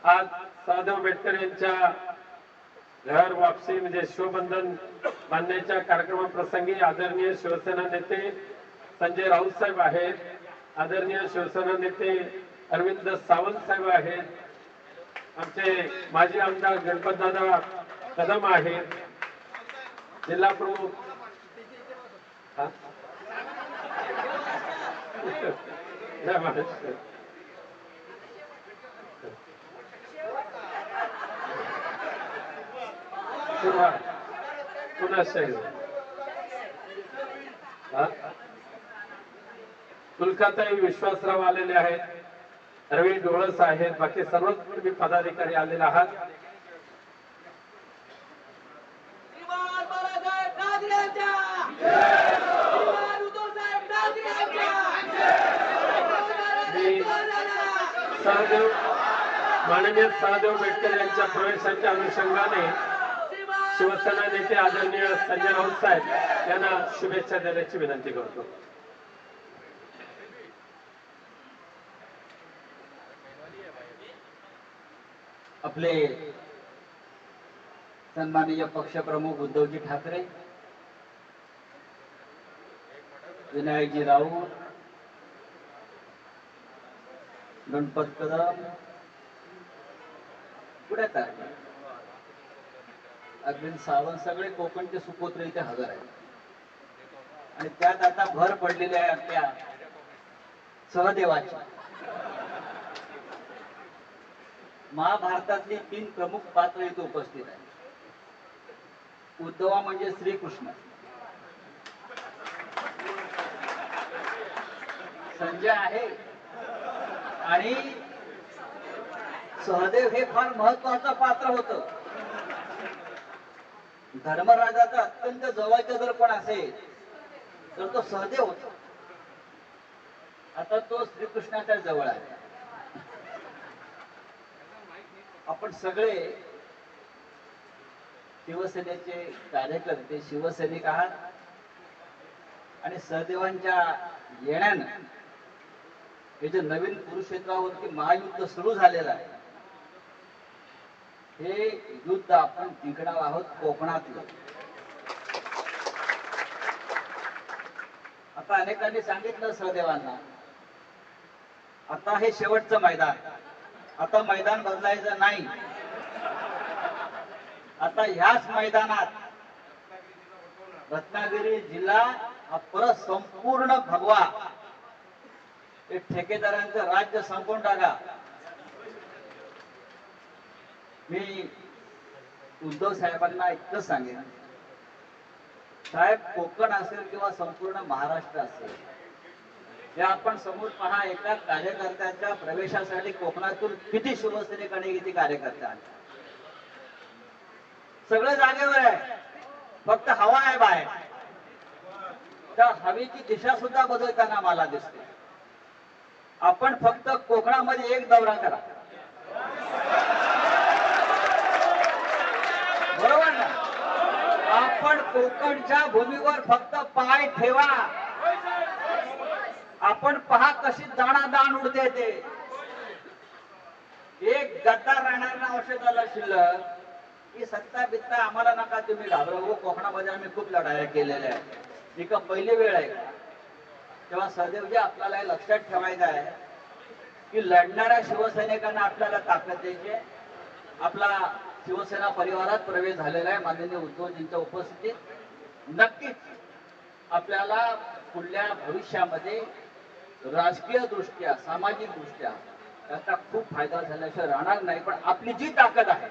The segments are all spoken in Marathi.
आज साधव बेटकर यांच्या घर वापसी म्हणजे शिवबंधन बांधण्याच्या कार्यक्रमाप्रसंगी आदरणीय शिवसेना नेते संजय राऊत साहेब आहेत, आदरणीय शिवसेना नेते अरविंद सावंत साहेब आहेत, आमचे माजी आमदार गणपतदादा कदम आहेत, जिल्हा प्रमुख जय महाराष्ट्र पुन्हा कुलकाताई विश्वासराव आलेले आहेत, रवी डोळस आहेत, बाकी सर्वच पदाधिकारी आलेले आहात. सहदेव माननीय सहदेव बेटकर यांच्या प्रवेशाच्या अनुषंगाने शिवसेना नेते आदरणीय संजय राऊत साहेब यांना शुभेच्छा देण्याची विनंती करतो. आपले सन्माननीय पक्षप्रमुख उद्धवजी ठाकरे, विनायकजी राऊत, गणपत कदम पुण्यात आहे, अरविंद सावंत, सगळे कोकणचे सुपुत्र इथे हजर आहेत. आणि त्यात आता भर पडलेली आहे आपल्या सहदेवाची. महाभारतातली 3 प्रमुख पात्र इथे उपस्थित आहेत. उद्धवा म्हणजे श्रीकृष्ण, संजय आहे आणि सहदेव हे फार महत्वाचं पात्र होतं. धर्मराजाचा अत्यंत जवळचा जर कोण असेल तर तो सहदेव होता. आता तो श्रीकृष्णाच्या जवळ आहे. आपण सगळे शिवसेनेचे कार्यकर्ते, शिवसैनिक आहात आणि सहदेवांच्या येण्यानं हे जे नवीन कुरुक्षेत्रावरती महायुद्ध सुरू झालेलं आहे, हे युद्ध आपण जिंकणार आहोत कोकणातलं. आता अनेकांनी सांगितलं सहदेवांना, आता हे शेवटचं मैदान, आता मैदान बदलायचं नाही. आता ह्याच मैदानात रत्नागिरी जिल्हा हा परत संपूर्ण भगवा हे ठेकेदारांचं राज्य संपवून टाका. मी उद्धव साहेबांना इतकंच सांगेन, साहेब कोकण असेल किंवा संपूर्ण महाराष्ट्र असेल, हे आपण समोर पहा, एका कार्यकर्त्याच्या प्रवेशासाठी कोकणातून किती शिवसैनिक आणि किती कार्यकर्ते आले. सगळं जागेवर आहे, फक्त हवा आहे बाहेर. त्या हवेची दिशा सुद्धा बदलताना मला दिसते. आपण फक्त कोकणामध्ये एक दौरा करा, बरोबर ना? आपण कोकणच्या भूमीवर फक्त पाय ठेवा. आपण पहा कशी दाणादाण उडते ते. एक गद्दार राहणार ना औषधाला शिल्लक, ही सत्ता बित्ता आम्हाला नका तुम्ही घाबरवू. कोकणामध्ये आम्ही खूप लढाया केलेल्या आहेत. ही का पहिली वेळ आहे का? तेव्हा सहदेवजी आपल्याला हे लक्षात ठेवायचं आहे की लढणाऱ्या शिवसैनिकांना आपल्याला ताकद द्यायची आहे. आपला शिवसेना परिवारात प्रवेश झालेला आहे माननीय उद्धवजींच्या उपस्थितीत. नक्कीच आपल्याला पुढल्या भविष्यामध्ये राजकीय दृष्ट्या, सामाजिक दृष्ट्या त्याचा खूप फायदा झाल्याशिवाय राहणार नाही. पण आपली जी ताकद आहे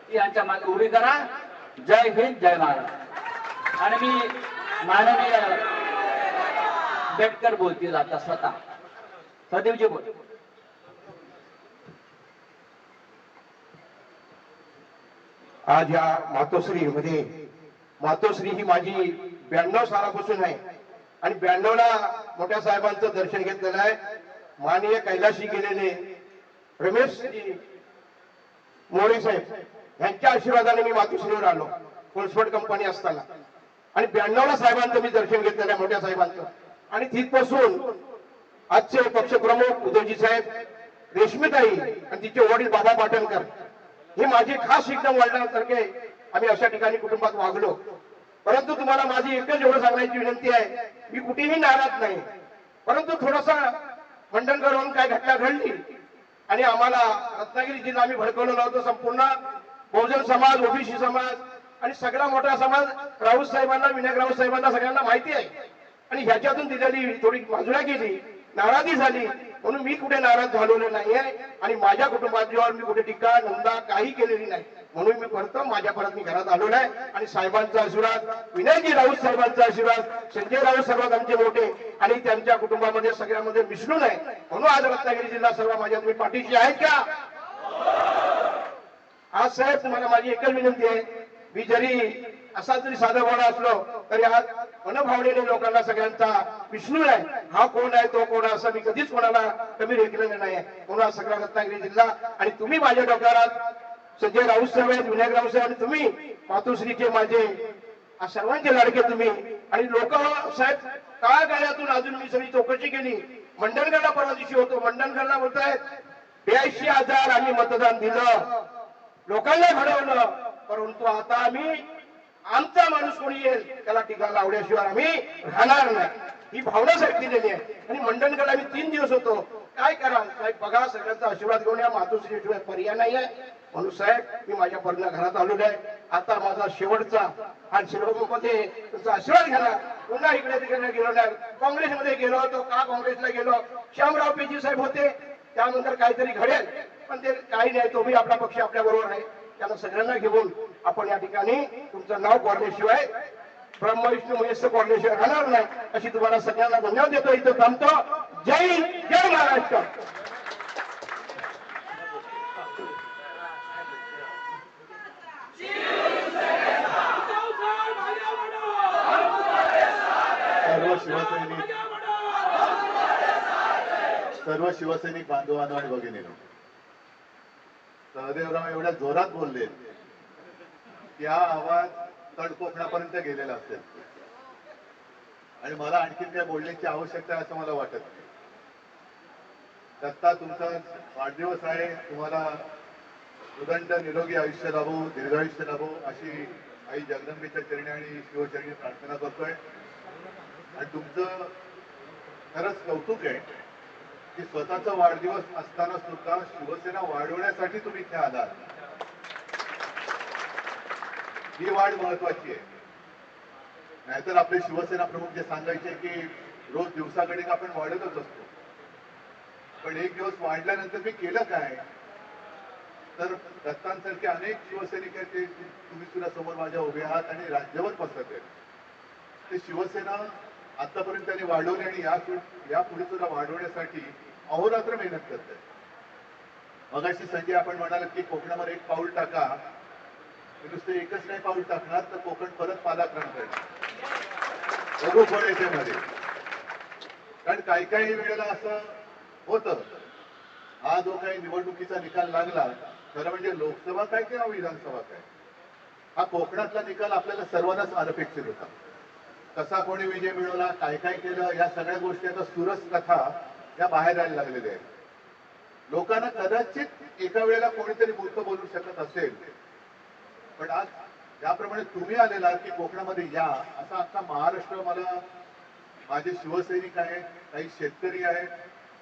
ती यांच्या मागे उभी करा. जय हिंद, जय महाराष्ट्र. आणि मी माननीय बेटकर बोलतील आता स्वतः. सदैवजी बोल. आज या मातोश्री मध्ये, मातोश्री ही माझी 92 सालापासून आहे आणि 92 ला मोठ्या साहेबांचं दर्शन घेतलेलं आहे. माननीय कैलाशी गेलेले रमेश मोरे साहेब यांच्या आशीर्वादाने मी मातोश्रीवर आलो कोळसवड कंपनी असताना. आणि 92 ला साहेबांचं मी दर्शन घेतलेलं आहे, मोठ्या साहेबांचं. आणि तिथपासून आजचे पक्षप्रमुख उद्धवजी साहेब, रेशमीताई आणि तिचे वडील बाबा पाटणकर हे माझे खास एकदम वडिलांसारखे आम्ही अशा ठिकाणी कुटुंबात वागलो. परंतु तुम्हाला माझी एकच एवढं सांगण्याची विनंती आहे, मी कुठेही नाराज नाही. परंतु थोडासा मंडणगडवरून काय घटना घडली आणि आम्हाला रत्नागिरी जिल्हा आम्ही भडकवलं नव्हतं. संपूर्ण बहुजन समाज, ओबीसी समाज आणि सगळा मोठा समाज राऊत साहेबांना, विनायक राऊत साहेबांना सगळ्यांना माहिती आहे. आणि ह्याच्यातून दिलेली थोडी बाजूला गेली, नाराजी झाली, म्हणून मी कुठे नाराज झालेलो नाहीये आणि माझ्या कुटुंबावर मी कुठे टीका निंदा काही केलेली नाही. म्हणून मी परत मी घरात आलो नाही. आणि साहेबांचा आशीर्वाद, विनायकजी राऊत साहेबांचा आशीर्वाद, संजय राऊत साहेब आमचे मोठे आणि त्यांच्या कुटुंबामध्ये सगळ्यामध्ये मिसळून आहे. म्हणून आज रत्नागिरी जिल्हा सर्व माझ्या तुम्ही पाठीशी आहेत का? आज साहेब तुम्हाला माझी एकच विनंती आहे, मी जरी असा जरी साधा वाडा असलो तरी आज मनभावनेने लोकांना सगळ्यांचा विष्णू आहे. हा कोण आहे तो कोण असं मी कधीच कोणाला कमी लेखलेलं नाही. म्हणून आज सगळा रत्नागिरी जिल्हा आणि तुम्ही माझ्या डोक्यात संजय राऊत साहेब आहेत, विनायक राऊत साहेब आणि तुम्ही मातोश्रीचे माझे सर्वांचे लाडके तुम्ही. आणि लोक साहेब काळागाळ्यातून अजून मी सगळी चौकशी केली. मंडणगडला परवा दिवशी होतो, मंडणगडला बोलतायत 82,000 आम्ही मतदान दिलं, लोकांना घडवलं. परंतु आता आम्ही आमचा माणूस कोणी येईल त्याला टीका लावल्याशिवाय आम्ही राहणार नाही, ही भावना साहेब दिलेली आहे. आणि मंडणगड आम्ही 3 दिवस होतो. काय करा साहेब, बघा सगळ्यांचा आशीर्वाद घेऊन या, मातोश्रीशिवाय पर्याय नाही आहे. म्हणून साहेब मी माझ्या पर्यंत घरात आलेलो आहे. आता माझा शेवटचा आणि शिरोमध्ये तुमचा आशीर्वाद घ्या. पुन्हा इकडे तिकडे गेलो नाही. काँग्रेसमध्ये गेलो होतो, का काँग्रेसला गेलो, श्यामराव पेजी साहेब होते, त्यानंतर काहीतरी घडेल, पण ते काही नाही. तो मी आपला पक्ष आपल्या बरोबर आहे. त्यांना सगळ्यांना घेऊन आपण या ठिकाणी तुमचं नाव कोरल्याशिवाय, ब्रह्म विष्णू महेश कोरल्याशिवाय राहणार नाही. अशी तुम्हाला सगळ्यांना धन्यवाद देतो. इथं थांबतो. जय हिंद, जय महाराष्ट्र. सर्व शिवसैनिक बांधवांनो आणि भगिनींनो, सहदेवराव एवढ्या जोरात बोलले की हा आवाज तड कोकणापर्यंत गेलेला असेल. आणि मला आणखीन काय बोलण्याची आवश्यकता आहे असं मला वाटत नाही. दत्ता, तुमचा वाढदिवस आहे, तुम्हाला उदंड निरोगी आयुष्य लाभो, दीर्घायुष्य लाभो अशी आई जगदंबेच्या चरणी आणि शिवचरणी प्रार्थना करतोय. आणि तुमचं खरंच कौतुक आहे की स्वतःचा वाढदिवस असताना सुद्धा शिवसेना वाढवण्यासाठी तुम्ही इथे आलात. ही वाढ महत्वाची आहे. नाहीतर आपले शिवसेना प्रमुख जे सांगायचे की रोज दिवसाकडे आपण वाढतच असतो, पण एक दिवस वाढल्यानंतर मी केलं काय? तर दत्तांसारखे अनेक शिवसैनिक आहेत, ते तुम्ही सुद्धा समोर माझ्या उभे आहात आणि राज्यभर पसरत आहेत. ते शिवसेना आतापर्यंत त्यांनी वाढवली आणि यापुढे सुद्धा वाढवण्यासाठी अहोरात्र मेहनत करत आहे. मगाशी संजय आपण म्हणालात की कोकणावर एक पाऊल टाका. मी नुसतं एकच नाही पाऊल टाकणार तर कोकण परत पालाक्रांत करणार बघू पण याच्यामध्ये. कारण काही काही वेळेला असं होतं, हा जो काही निवडणुकीचा निकाल लागला, खरं म्हणजे लोकसभा काय किंवा विधानसभा काय, हा कोकणातला निकाल आपल्याला सर्वांनाच अनपेक्षित होता. कसा कोणी विजय मिळवला, काय काय केलं, या सगळ्या गोष्टी आता सुरस कथा या बाहेर यायला लागलेल्या आहेत. लोकांना कदाचित एका वेळेला कोणीतरी मूर्ख बोलू शकत असेल, पण आज ज्याप्रमाणे तुम्ही आलेला की कोकणामध्ये या, असा अख्खा महाराष्ट्र, मला माझे शिवसैनिक आहेत, काही शेतकरी आहेत,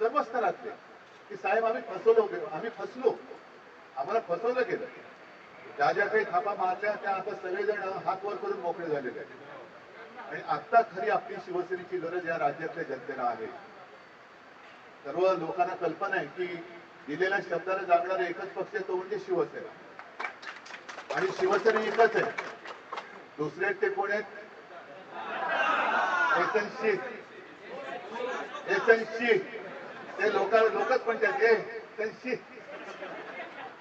सर्व स्तरातले की साहेब आम्ही फसलो, आम्हाला फसवलं गेलं. ज्या ज्या काही थापा मारल्या त्या आता सगळेजण हात वर करून मोकळे झालेले आहेत. आणि आता खरी आपली शिवसेनेची गरज या राज्यातल्या जनतेला आहे. सर्व लोकांना कल्पना आहे की दिलेल्या शब्दाला जागणारा एकच पक्ष आहे, तो म्हणजे शिवसेना. आणि शिवसेना एकच आहे, दुसरे ते कोण आहेत? एसएनशी ते लोकच म्हणतात एसएनशी.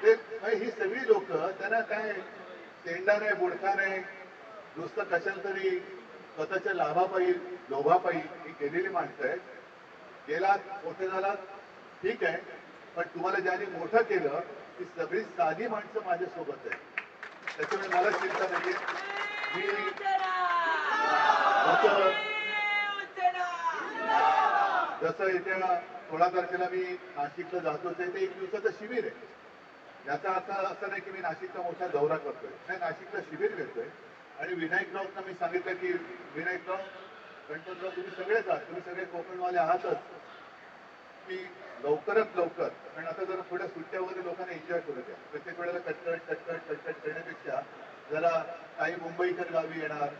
ही सगळी लोक, त्यांना काय तेंडा नाही, बुडका नाही, नुसतं कशाला तरी स्वतःच्या लाभापायी, लोभापायी ही केलेली माणसं आहेत. गेलात, मोठे झालात, ठीक आहे, पण तुम्हाला ज्यांनी मोठं केलं ती सगळी साधी माणसं माझ्यासोबत आहे. त्याच्यामुळे मला चिंता नाहीये. मी जसं येत्या 16 तारखेला मी नाशिकला जातोच आहे, ते 1 दिवसाचं शिबिर आहे. याचा अर्थ असा नाही की मी नाशिकचा मोठा दौरा करतोय, नाही, नाशिकला शिबिर घेतोय. आणि विनायकरावांना मी सांगितलं की विनायकराव, गणपतराव, तुम्ही सगळेच आहात, तुम्ही सगळे कोकणवाले आहातच, की लवकरात लवकर, कारण आता जरा थोड्या सुट्ट्या वगैरे लोकांना एन्जॉय करू द्या. प्रत्येक वेळेला कटकट करण्यापेक्षा जरा काही मुंबईकर गावी येणार,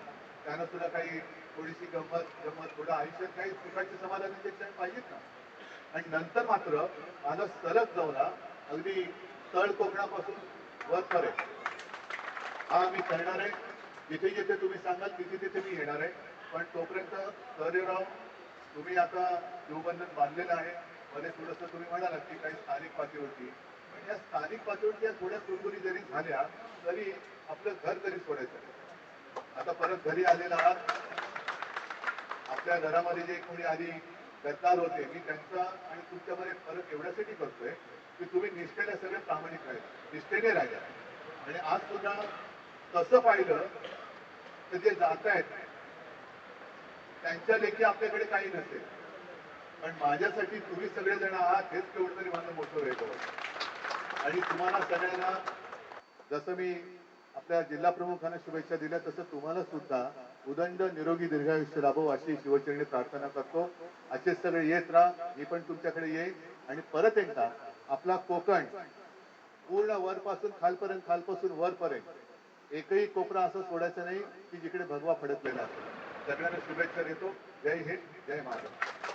त्यांना सुद्धा काही थोडीशी गंमत थोडं आयुष्यात काही सुखाची समाधानाचे क्षण पाहिजेत ना. आणि नंतर मात्र माझा सलग दौरा अगदी तळ कोकणापासून वरपर्यंत हा मी करणार आहे. जिथे जिथे तुम्ही सांगाल तिथे तिथे मी येणार आहे. पण तोपर्यंत सहदेवराव, तुम्ही आता शिवबंधन बांधलेलं आहे. मध्ये थोडंसं तुम्ही म्हणालात की काही स्थानिक पातळीवरती, पण या स्थानिक पातळीवरती या थोड्या कुरकुरी जरी झाल्या तरी आपलं घर तरी सोडायचं नाही. आता परत घरी आलेला आहात, आपल्या घरामध्ये जे कोणी आधी गद्दार होते, मी त्यांचा आणि तुमच्यामध्ये फरक एवढ्यासाठी करतोय की तुम्ही निष्ठेने सगळे प्रामाणिक राहिले, निष्ठेने राहिला. आणि आज सुद्धा तसं पाहिलं तर जे जात आहेत त्यांच्या लेखी आपल्याकडे काही नसेल, पण माझ्यासाठी तुम्ही सगळेजण आहात हेच केवढं तरी माझं मोठं वेळ होतं. आणि तुम्हाला सगळ्यांना जसं मी आपल्या जिल्हा प्रमुखांना शुभेच्छा दिल्या तसं तुम्हाला सुद्धा उदंड निरोगी दीर्घायुष्य लाभो अशी शिवचरणी प्रार्थना करतो. असेच सगळे येत राहा, मी पण तुमच्याकडे येईन. आणि परत एकदा आपला कोकण पूर्ण वरपासून खालपासून वरपर्यंत एकही कोपरा असं सोडायचं नाही की जिकडे भगवा फडकलेला असेल. सगळ्यांना शुभेच्छा देतो. जय हिंद, जय महाराष्ट्र.